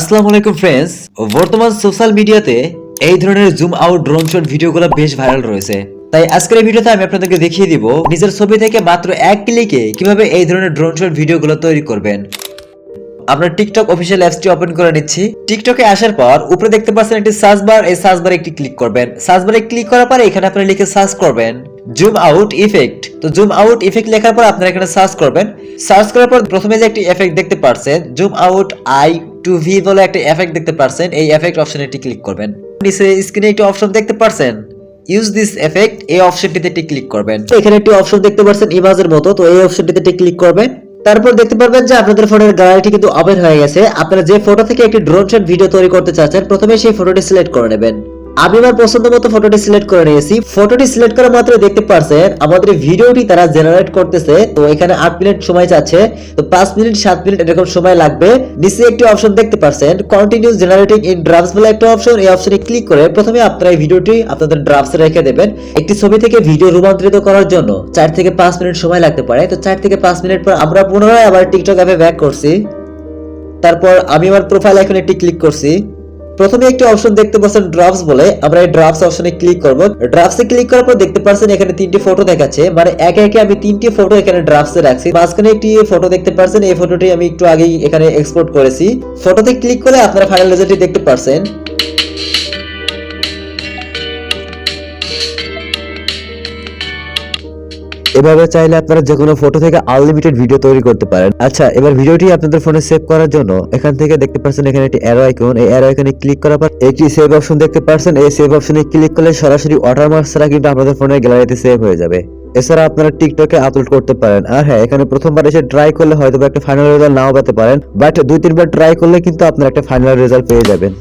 আসসালামু আলাইকুম ফ্রেন্ডস। বর্তমান সোশ্যাল মিডিয়াতে এই ধরনের জুম আউট ড্রোন শট ভিডিওগুলো বেশ ভাইরাল রয়েছে। তাই আজকের এই ভিডিওতে আমি আপনাদেরকে দেখিয়ে দিব নিজের ছবি থেকে মাত্র এক ক্লিকে কিভাবে এই ধরনের ড্রোন শট ভিডিওগুলো তৈরি করবেন। আমরা টিকটক অফিসিয়াল অ্যাপসটি ওপেন করে নিচ্ছি। টিকটকে আসার পর উপরে দেখতে পাচ্ছেন একটি সার্চ বার, এই সার্চ বারে একটি ক্লিক করবেন। সার্চ বারে ক্লিক করার পর এখানে আপনারা লিখে সার্চ করবেন জুম আউট ইফেক্ট। তো জুম আউট ইফেক্ট লেখার পর আপনারা এখানে সার্চ করবেন। সার্চ করার পর প্রথমে যে একটি এফেক্ট দেখতে পাচ্ছেন zoom out I to V বলে একটা এফেক্ট দেখতে পাচ্ছেন, এই এফেক্ট অপশনে একটি ক্লিক করবেন। নিচে স্ক্রিনে একটি অপশন দেখতে পাচ্ছেন ইউজ দিস এফেক্ট, এই অপশনটিতে একটি ক্লিক করবেন। এখানে একটি অপশন দেখতে পাচ্ছেন ইমেজের মতো, তো এই অপশনটিতে একটি ক্লিক করবেন। তারপর দেখতে পারবেন যে আপনাদের ফটোর গ্যালারিটি কিন্তু ওপেন হয়ে গেছে। আপনারা যে ফটো থেকে একটি ড্রোন শট ভিডিও তৈরি করতে চাচ্ছেন প্রথমে সেই ফটোটি সিলেক্ট করে নেবেন। আমি আমার পছন্দ মতো ফটোটি সিলেক্ট করে নিয়েছি। ফটোটি সিলেক্ট করা মাত্র দেখতে পাচ্ছেন আমাদের ভিডিওটি তারা জেনারেট করতেছে। তো এখানে 8 মিনিট সময় চাচ্ছে, তো 5 মিনিট 7 মিনিট এরকম সময় লাগবে। নিচে একটি অপশন দেখতে পাচ্ছেন কন্টিনিউ জেনারেটিং ইন ড্রাফটস বলে একটা অপশন, এই অপশনে ক্লিক করে প্রথমে আপনারা এই ভিডিওটি আপনাদের ড্রাফটসে রেখে দেবেন। একটি ছবি থেকে ভিডিও রূপান্তরিত করার জন্য 4 থেকে 5 মিনিট সময় লাগতে পারে। তো 4 থেকে 5 মিনিট পর আমরা পুনরায় আবার টিকটক অ্যাপে ব্যাক করছি। তারপর আমি আমার প্রোফাইল আইকনে একটি ক্লিক করছি। প্রথমে একটি অপশন দেখতে পাচ্ছেন ড্রাফটস বলে, আমরা এই ড্রাফটস অপশনে ক্লিক করব। ড্রাফটসে ক্লিক করার পর দেখতে পাচ্ছেন এখানে 3টি ফটো দেখাচ্ছে, মানে একে একে আমি 3টি ফটো এখানে ড্রাফটসে রাখছি। মাঝখানে একটি ফটো দেখতে পাচ্ছেন, এই ফটোটি আমি একটু আগেই এখানে এক্সপোর্ট করেছি। ফটোতে ক্লিক করে আপনারা ফাইনাল রেজাল্টটি দেখতে পাচ্ছেন। এভাবে চাইলে আপনারা যে কোনো ফটো থেকে আনলিমিটেড ভিডিও তৈরি করতে পারেন। আচ্ছা, এবার ভিডিওটি আপনাদের ফোনে সেভ করার জন্য এখান থেকে দেখতে পাচ্ছেন এখানে একটি অ্যারো আইকন, এই অ্যারো আইকনে ক্লিক করার পর একটি সেভ অপশন দেখতে পাচ্ছেন। এই সেভ অপশনে ক্লিক করলে সরাসরি ওয়াটারমার্ক ছাড়া কিন্তু আপনাদের ফোনের গ্যালারিতে সেভ হয়ে যাবে। এছাড়া আপনারা টিকটকে আপলোড করতে পারেন। আর হ্যাঁ, এখানে প্রথমবার এসে ট্রাই করলে হয়তো একটা ফাইনাল রেজাল্ট নাও পেতে পারেন, বাট 2-3 বার ট্রাই করলে কিন্তু আপনারা একটা ফাইনাল রেজাল্ট পেয়ে যাবেন।